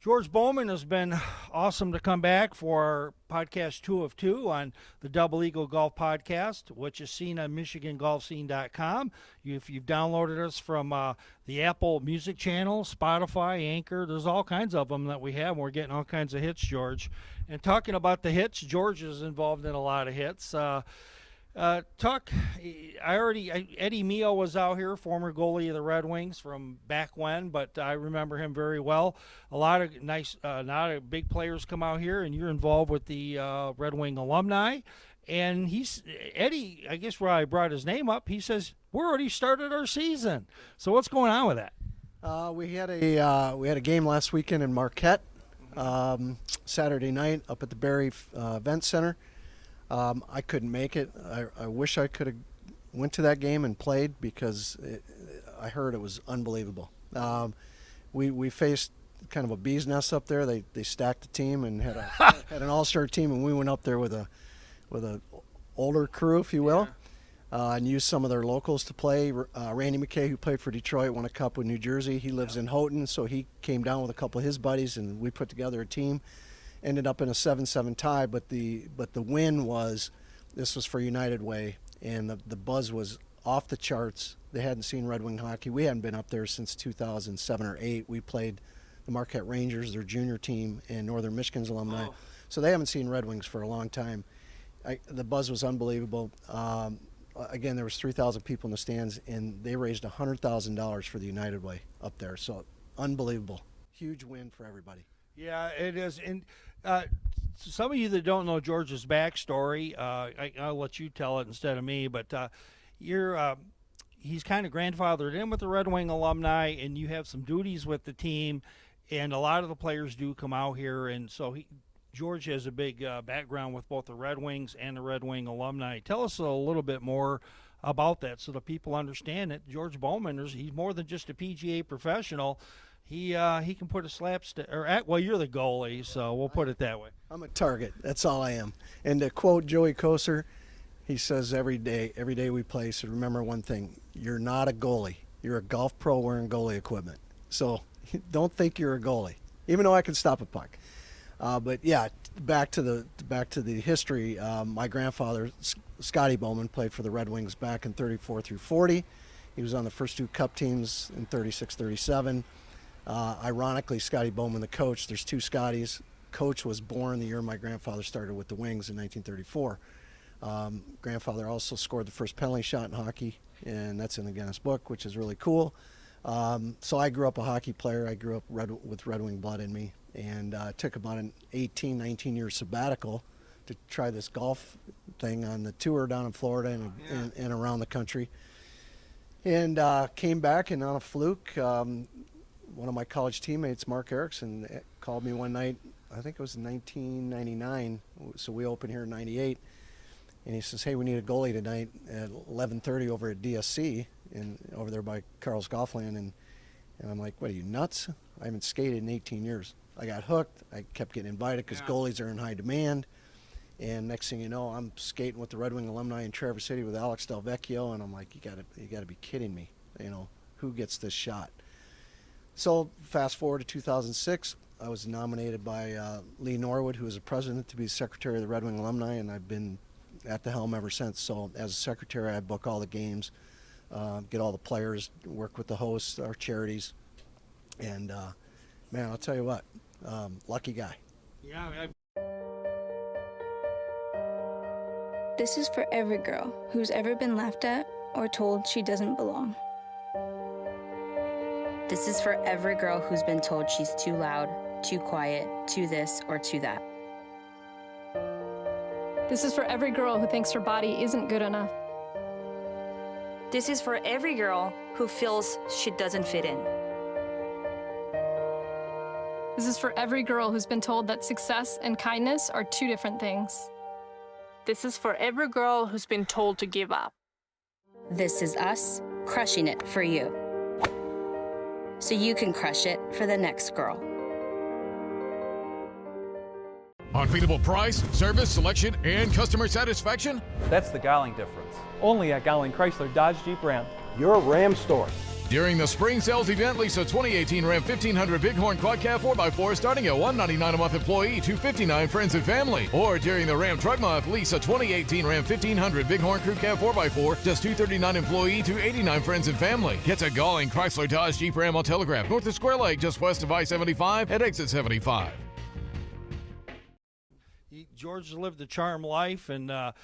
George Bowman has been awesome to come back for our podcast 2 of 2 on the Double Eagle Golf Podcast, which is seen on MichiganGolfScene.com. If you've downloaded us from the Apple Music channel, Spotify, Anchor, there's all kinds of them that we have. We're getting all kinds of hits, George. And talking about the hits, George is involved in a lot of hits. Eddie Mio was out here, former goalie of the Red Wings from back when, but I remember him very well. A lot of big players come out here, and you're involved with the Red Wing alumni. And Eddie, I guess where I brought his name up, he says, we're already started our season. So what's going on with that? We had a game last weekend in Marquette, Saturday night up at the Barrie Event Center. I couldn't make it. I wish I could have went to that game and played because I heard it was unbelievable. We faced kind of a bee's nest up there. They stacked the team and had an all-star team, and we went up there with a older crew, if you will, and used some of their locals to play. Randy McKay, who played for Detroit, won a cup with New Jersey. He lives in Houghton, so he came down with a couple of his buddies, and we put together a team. Ended up in a 7-7 tie, but the win was, this was for United Way, and the buzz was off the charts. They hadn't seen Red Wing hockey. We hadn't been up there since 2007 or 8. We played the Marquette Rangers, their junior team, and Northern Michigan's alumni. Oh. So they haven't seen Red Wings for a long time. The buzz was unbelievable. Again, there was 3,000 people in the stands, and they raised $100,000 for the United Way up there. So unbelievable. Huge win for everybody. Yeah, it is. And some of you that don't know George's backstory, I'll let you tell it instead of me, but he's kind of grandfathered in with the Red Wing alumni, and you have some duties with the team, and a lot of the players do come out here, and so George has a big background with both the Red Wings and the Red Wing alumni. Tell us a little bit more about that so the people understand that George Bowman, he's more than just a PGA professional. He can put a slapstick, well, you're the goalie, so we'll put it that way. I'm a target. That's all I am. And to quote Joey Koser, he says every day we play, so remember one thing, you're not a goalie. You're a golf pro wearing goalie equipment. So don't think you're a goalie, even though I can stop a puck. But yeah, back to the history. My grandfather, Scotty Bowman, played for the Red Wings back in 34 through 40. He was on the first two cup teams in 36, 37. Ironically, Scotty Bowman, the coach, there's two Scotties. Coach was born the year my grandfather started with the Wings in 1934. Grandfather also scored the first penalty shot in hockey, and that's in the Guinness Book, which is really cool. So I grew up a hockey player. I grew up with Red Wing blood in me, and took about an 18, 19-year sabbatical to try this golf thing on the tour down in Florida and around the country. And came back, and on a fluke, one of my college teammates, Mark Erickson, called me one night. I think it was in 1999, so we opened here in 98. And he says, hey, we need a goalie tonight at 11:30 over at DSC, over there by Carl's Golfland. And I'm like, what, are you nuts? I haven't skated in 18 years. I got hooked. I kept getting invited because goalies are in high demand. And next thing you know, I'm skating with the Red Wing alumni in Traverse City with Alex Del Vecchio, and I'm like, you gotta be kidding me. Who gets this shot? So fast forward to 2006, I was nominated by Lee Norwood, who is the president, to be secretary of the Red Wing alumni, and I've been at the helm ever since. So as a secretary, I book all the games, get all the players, work with the hosts, our charities, and man, I'll tell you what, lucky guy. Yeah. This is for every girl who's ever been laughed at or told she doesn't belong. This is for every girl who's been told she's too loud, too quiet, too this or too that. This is for every girl who thinks her body isn't good enough. This is for every girl who feels she doesn't fit in. This is for every girl who's been told that success and kindness are two different things. This is for every girl who's been told to give up. This is us crushing it for you, so you can crush it for the next girl. Unbeatable price, service, selection, and customer satisfaction? That's the Gowling difference. Only at Gowling Chrysler Dodge Jeep Ram. Your Ram store. During the spring sales event, lease a 2018 Ram 1500 Bighorn Quad Cab 4x4 starting at $199 a month employee, $259 friends and family. Or during the Ram Truck Month, lease a 2018 Ram 1500 Bighorn Crew Cab 4x4, just $239 employee, $289 friends and family. Get to Galling, Chrysler, Dodge, Jeep, Ram on Telegraph, north of Square Lake, just west of I-75 at exit 75. George lived a charmed life, and a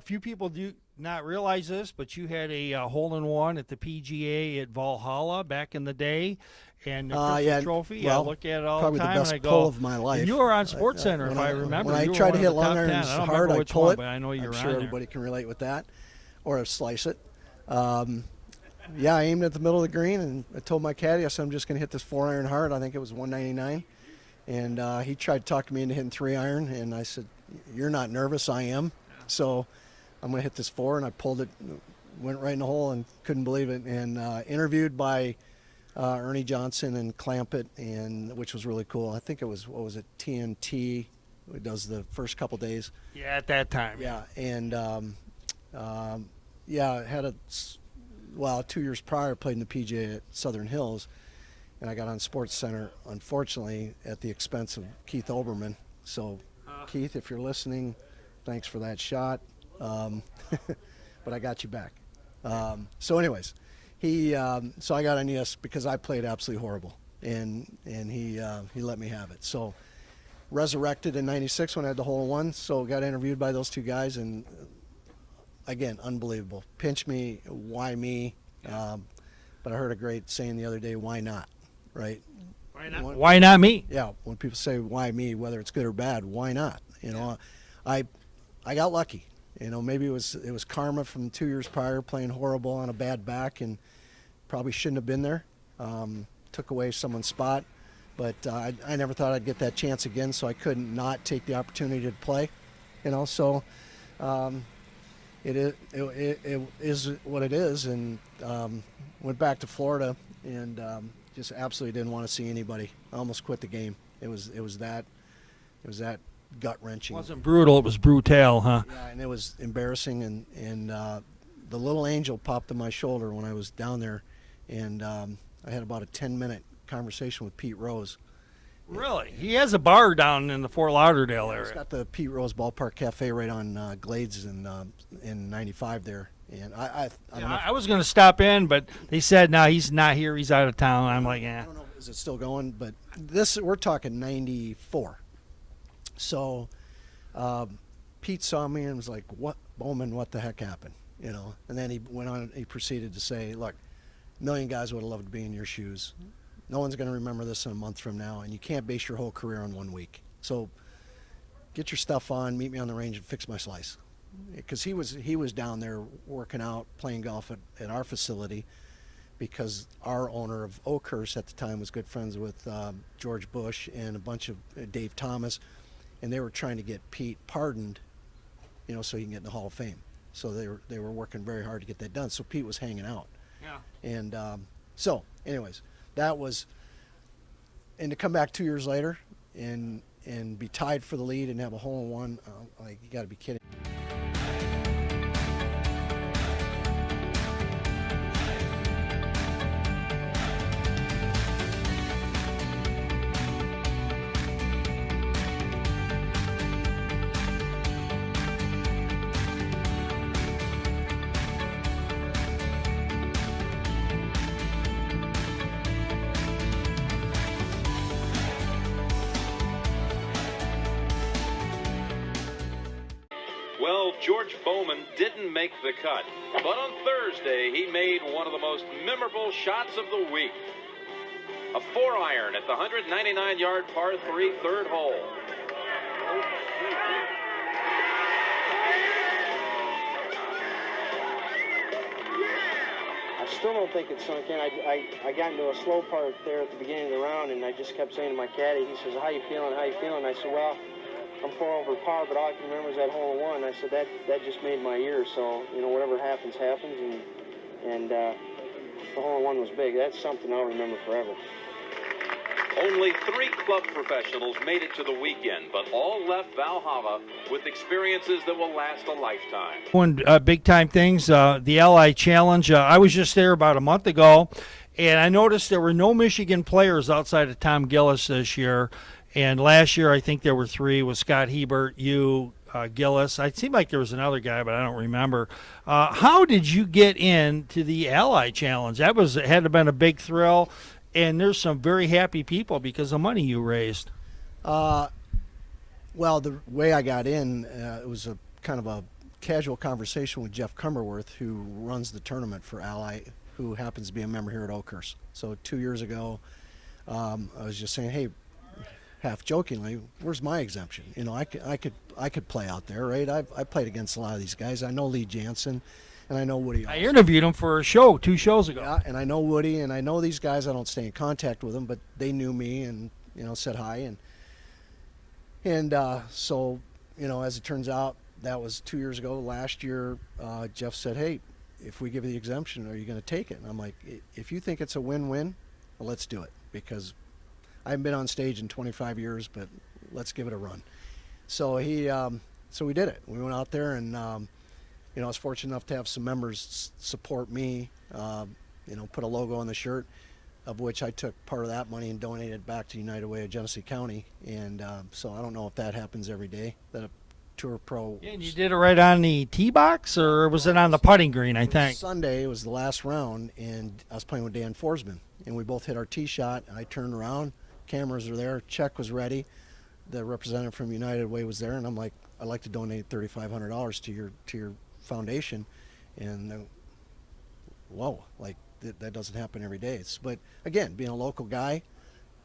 few people do not realize this, but you had a hole-in-one at the PGA at Valhalla back in the day, and the Christmas trophy. Well, I look at it all probably the time, the best and I go, pull of my life. And you were on SportsCenter, if I remember. When I You were tried to one hit of the top long 10. irons I don't hard, remember I which pull one, it. but I know you I'm were sure on everybody there. can relate with that, or slice it. Yeah, I aimed at the middle of the green, and I told my caddy, I said, I'm just going to hit this 4-iron hard. I think it was 199. And he tried to talk me into hitting 3-iron, and I said, you're not nervous, I am. So I'm going to hit this 4, and I pulled it, went right in the hole, and couldn't believe it. And interviewed by Ernie Johnson and Clampett, and which was really cool. I think it was, what was it, TNT, it does the first couple days. Yeah, at that time. Yeah, and I had 2 years prior, played in the PGA at Southern Hills, and I got on SportsCenter, unfortunately, at the expense of Keith Olbermann. So, Keith, if you're listening, thanks for that shot, but I got you back. So anyways, so I got on ES because I played absolutely horrible, and he let me have it. So resurrected in '96 when I had the hole-in-one, so got interviewed by those two guys, and again, unbelievable. Pinch me, why me? But I heard a great saying the other day, why not, right? Why not me? Yeah, when people say why me, whether it's good or bad, why not? You know, I got lucky. You know, maybe it was karma from 2 years prior, playing horrible on a bad back, and probably shouldn't have been there. Took away someone's spot, but I never thought I'd get that chance again, so I couldn't not take the opportunity to play. You know, so it is what it is, and went back to Florida and just absolutely didn't want to see anybody. I almost quit the game. It was that gut wrenching. It wasn't brutal, it was brutal, huh? Yeah, and it was embarrassing, and the little angel popped on my shoulder when I was down there, and I had about a 10-minute conversation with Pete Rose. Really? He has a bar down in the Fort Lauderdale area. He's got the Pete Rose Ballpark Cafe right on Glades in 95 there. And I don't know. I was going to stop in, but they said, no, he's not here. He's out of town. I'm like, I don't know, is it still going? But we're talking 94. So Pete saw me and was like, "What, Bowman? What the heck happened?" You know. And then he went on. He proceeded to say, "Look, a million guys would have loved to be in your shoes. No one's going to remember this in a month from now, and you can't base your whole career on 1 week. So get your stuff on, meet me on the range, and fix my slice." Because he was down there working out, playing golf at our facility, because our owner of Oakhurst at the time was good friends with George Bush and a bunch of Dave Thomas, and they were trying to get Pete pardoned, you know, so he can get in the Hall of Fame. So they were working very hard to get that done. So Pete was hanging out. yeah. And so, anyways, that was, and to come back 2 years later and be tied for the lead and have a hole-in-one, like, you got to be kidding. Well, George Bowman didn't make the cut, but on Thursday he made one of the most memorable shots of the week. A 4-iron at the 199-yard par 3 third hole. I still don't think it sunk in. I got into a slow part there at the beginning of the round, and I just kept saying to my caddy, he says, "How you feeling? How you feeling?" I said, "Well, I'm 4 over par, but all I can remember is that hole-in-one." I said, that just made my year. So, you know, whatever happens, happens, and the hole-in-one was big. That's something I'll remember forever. Only 3 club professionals made it to the weekend, but all left Valhalla with experiences that will last a lifetime. One big-time things, the Ally Challenge. I was just there about a month ago, and I noticed there were no Michigan players outside of Tom Gillis this year. And last year, I think there were 3 with Scott Hebert, you, Gillis. It seemed like there was another guy, but I don't remember. How did you get into the Ally Challenge? It had to have been a big thrill, and there's some very happy people because of money you raised. Well, the way I got in, it was a kind of a casual conversation with Jeff Cumberworth, who runs the tournament for Ally, who happens to be a member here at Oakhurst. So 2 years ago, I was just saying, hey, half jokingly, where's my exemption? You know, I could play out there, right? I played against a lot of these guys. I know Lee Jansen, and I know Woody. I interviewed him for a show 2 shows ago. Yeah, and I know Woody, and I know these guys. I don't stay in contact with them, but they knew me and, you know, said hi. And so, you know, as it turns out, that was 2 years ago. Last year, Jeff said, hey, if we give you the exemption, are you going to take it? And I'm like, if you think it's a win-win, well, let's do it, because I haven't been on stage in 25 years, but let's give it a run. So so we did it. We went out there, and you know, I was fortunate enough to have some members support me. You know, put a logo on the shirt, of which I took part of that money and donated back to United Way of Genesee County. And so I don't know if that happens every day, that a Tour Pro. Yeah, and you did it right on the tee box, or was it on the putting green? I think Sunday was the last round, and I was playing with Dan Forsman, and we both hit our tee shot. And I turned around. Cameras were there. Check was ready. The representative from United Way was there, and I'm like, I'd like to donate $3,500 to your foundation. And whoa, like that doesn't happen every day. But again, being a local guy,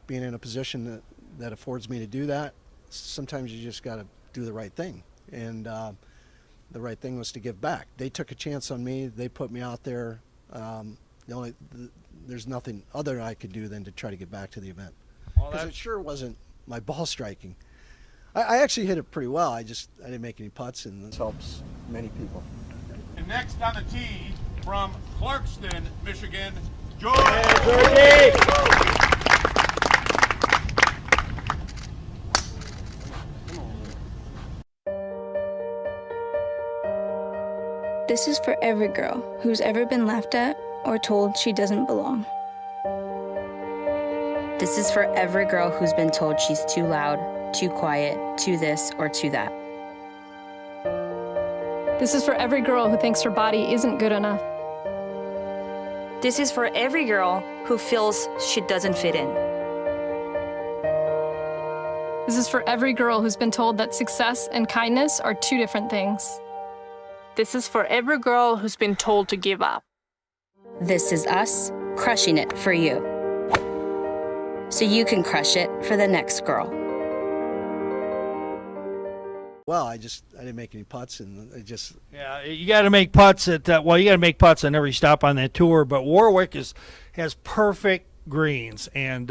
being in a position that affords me to do that, sometimes you just got to do the right thing. And the right thing was to give back. They took a chance on me. They put me out there. There's nothing other I could do than to try to get back to the event. Because it sure wasn't my ball striking. I actually hit it pretty well. I didn't make any putts, and this helps many people. And next on the tee from Clarkston, Michigan, George. This is for every girl who's ever been laughed at or told she doesn't belong. This is for every girl who's been told she's too loud, too quiet, too this or too that. This is for every girl who thinks her body isn't good enough. This is for every girl who feels she doesn't fit in. This is for every girl who's been told that success and kindness are 2 different things. This is for every girl who's been told to give up. This is us crushing it for you, so you can crush it for the next girl. Well, I didn't make any putts, and yeah, you got to make putts at you got to make putts on every stop on that tour. But Warwick has perfect greens, and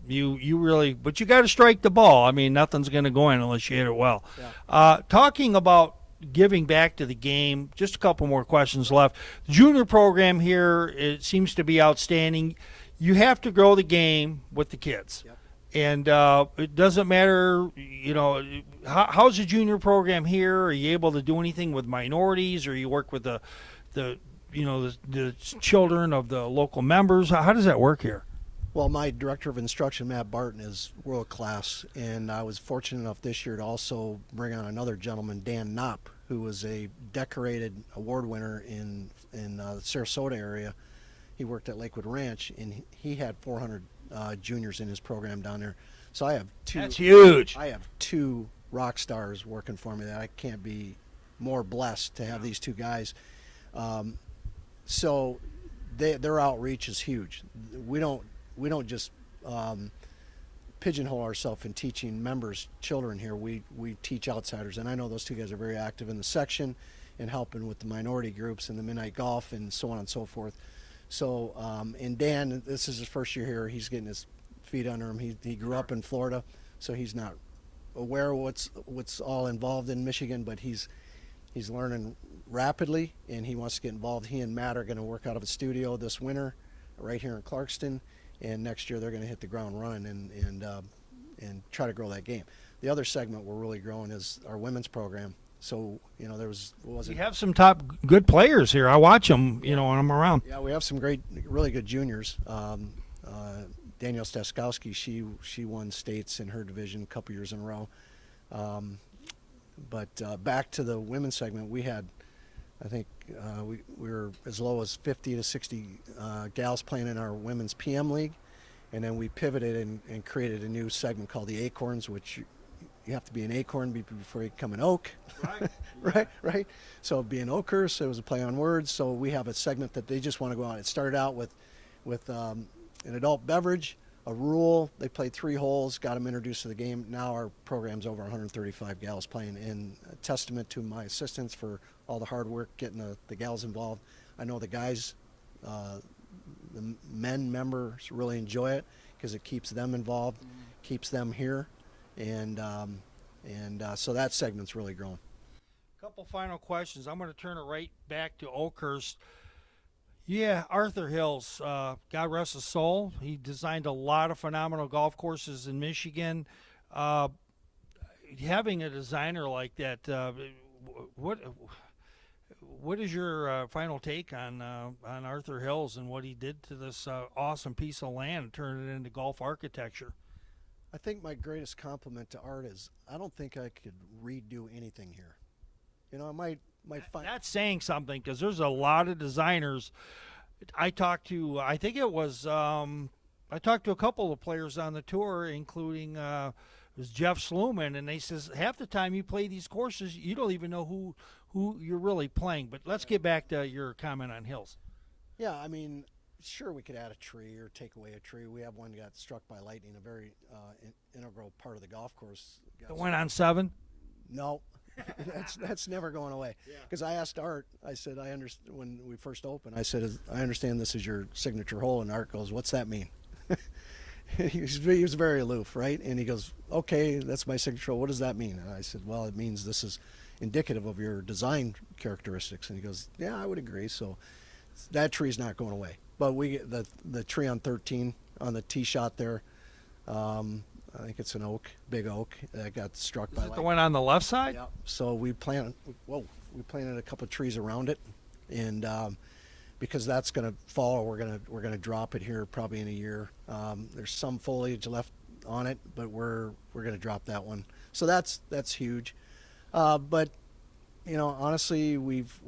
you really, but you got to strike the ball. I mean, nothing's going to go in unless you hit it well. Yeah. Talking about giving back to the game, just a couple more questions left. The junior program here, it seems to be outstanding. You have to grow the game with the kids. Yep. And it doesn't matter, you know, how's the junior program here? Are you able to do anything with minorities, or you work with the children of the local members? How does that work here? Well, my director of instruction, Matt Barton, is world class, and I was fortunate enough this year to also bring on another gentleman, Dan Knopp, who was a decorated award winner in the Sarasota area. He worked at Lakewood Ranch, and he had 400 juniors in his program down there. So I have 2. That's huge. I have 2 rock stars working for me that I can't be more blessed to have these 2 guys. So their outreach is huge. We don't just pigeonhole ourselves in teaching members, children here. We teach outsiders, and I know those 2 guys are very active in the section and helping with the minority groups and the midnight golf and so on and so forth. So, and Dan, this is his first year here. He's getting his feet under him. He grew up in Florida, so he's not aware of what's all involved in Michigan, but he's learning rapidly, and he wants to get involved. He and Matt are going to work out of a studio this winter right here in Clarkston, and next year they're going to hit the ground running and try to grow that game. The other segment we're really growing is our women's program. So, you know, You have some top good players here. I watch them, you know, when I'm around. Yeah, we have some really good juniors. Danielle Staskowski, she won states in her division a couple years in a row. But back to the women's segment, we had, I think we were as low as 50 to 60 gals playing in our women's PM league. And then we pivoted and created a new segment called the Acorns, which you have to be an acorn before you become an oak. Right. right. So being oakers, it was a play on words. So we have a segment that they just want to go out. It started out with an adult beverage, a rule. They played 3 holes, got them introduced to the game. Now our program's over 135 gals playing, in a testament to my assistants for all the hard work getting the gals involved. I know the guys, the men members really enjoy it because it keeps them involved, keeps them here. And so that segment's really grown. Couple final questions. I'm going to turn it right back to Oakhurst. Yeah, Arthur Hills, God rest his soul. He designed a lot of phenomenal golf courses in Michigan. Having a designer like that, what is your final take on Arthur Hills and what he did to this awesome piece of land and turn it into golf architecture? I think my greatest compliment to Art is I don't think I could redo anything here. You know, I might find that's saying something, because there's a lot of designers. I talked to, I think it was, I talked to a couple of players on the tour, including it was Jeff Sluman, and they says half the time you play these courses, you don't even know who you're really playing. But let's get back to your comment on Hills. Yeah, I mean, sure, we could add a tree or take away a tree. We have one that got struck by lightning, a very integral part of the golf course. The one on 7? No, that's never going away. Because I asked Art, I said, I understand, when we first opened, I said, I understand this is your signature hole, and Art goes, what's that mean? he was very aloof, right? And he goes, okay, that's my signature hole. What does that mean? And I said, well, it means this is indicative of your design characteristics. And he goes, yeah, I would agree. So that tree's not going away. But we get the tree on 13 on the tee shot there. I think it's an oak, big oak that got struck by lightning. The one on the left side? Yeah. So we planted a couple of trees around it, and because that's going to fall, we're gonna drop it here probably in a year. There's some foliage left on it, but we're gonna drop that one. So that's huge. But you know, honestly, we've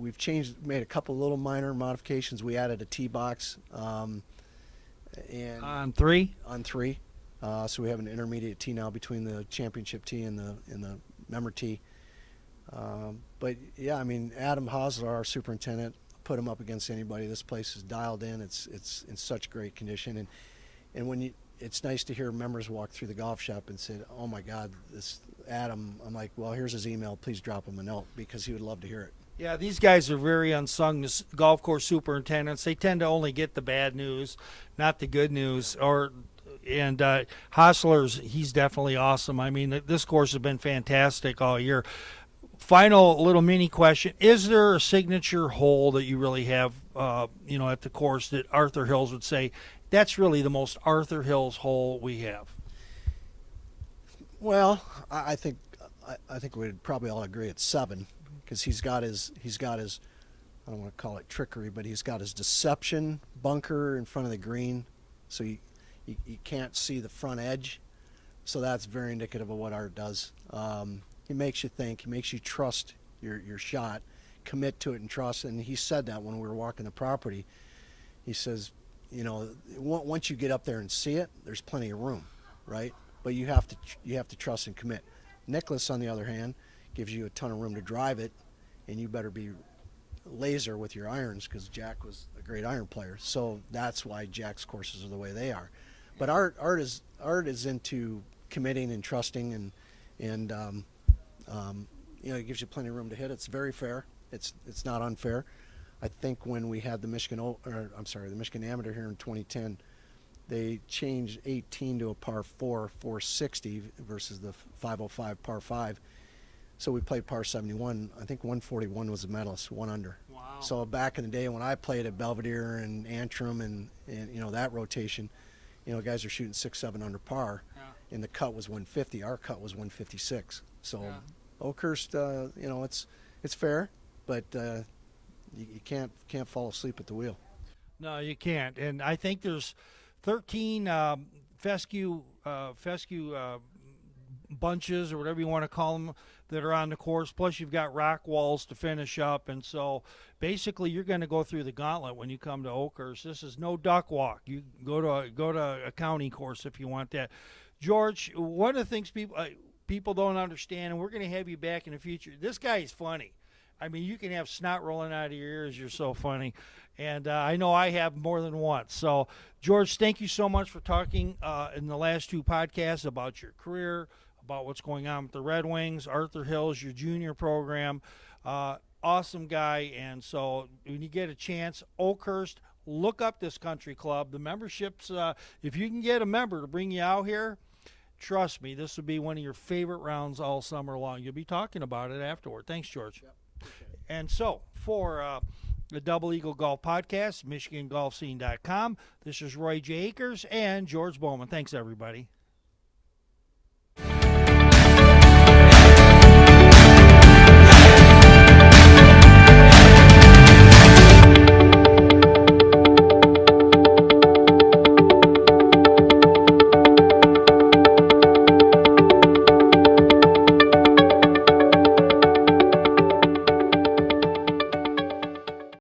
made a couple little minor modifications. We added a tee box, and on 3. On 3. So we have an intermediate tee now between the championship tee and the member tee. But yeah, I mean, Adam Hosler, our superintendent, put him up against anybody. This place is dialed in. It's in such great condition, and when it's nice to hear members walk through the golf shop and say, "Oh my God, this Adam." I'm like, "Well, here's his email. Please drop him a note because he would love to hear it." Yeah, these guys are very unsung golf course superintendents. They tend to only get the bad news, not the good news. And Hosler's, he's definitely awesome. I mean, this course has been fantastic all year. Final little mini question: is there a signature hole that you really have, at the course that Arthur Hills would say that's really the most Arthur Hills hole we have? Well, I think we'd probably all agree it's 7, because he's got his I don't want to call it trickery, but he's got his deception bunker in front of the green, so you can't see the front edge. So that's very indicative of what Art does. He makes you think, he makes you trust your shot, commit to it and trust. And he said that when we were walking the property. He says, once you get up there and see it, there's plenty of room, right? But you have to trust and commit. Nicholas, on the other hand, gives you a ton of room to drive it, and you better be laser with your irons, because Jack was a great iron player. So that's why Jack's courses are the way they are. But Art is into committing and trusting, and it gives you plenty of room to hit. It's very fair. It's not unfair. I think when we had the Michigan Amateur here in 2010, they changed 18 to a par 4, 460 versus the 505 par 5. So we played par 71. I think 141 was the medalist, 1 under. Wow. So back in the day when I played at Belvedere and Antrim and that rotation, guys are shooting 6-7 under par, and the cut was 150. Our cut was 156. So Oakhurst, it's fair, but you can't fall asleep at the wheel. No, you can't. And I think there's 13 fescue bunches or whatever you want to call them that are on the course. Plus, you've got rock walls to finish up, and so basically, you're going to go through the gauntlet when you come to Oakhurst. This is no duck walk. You go to a county course if you want that. George, one of the things people don't understand, and we're going to have you back in the future. This guy is funny. I mean, you can have snot rolling out of your ears. You're so funny. And I know I have more than once. So, George, thank you so much for talking in the last 2 podcasts about your career, about what's going on with the Red Wings, Arthur Hills, your junior program. Awesome guy. And so when you get a chance, Oakhurst, look up this country club. The memberships, if you can get a member to bring you out here, trust me, this will be one of your favorite rounds all summer long. You'll be talking about it afterward. Thanks, George. Yep. And so for the Double Eagle Golf Podcast, MichiganGolfScene.com, this is Roy J. Akers and George Bowman. Thanks, everybody.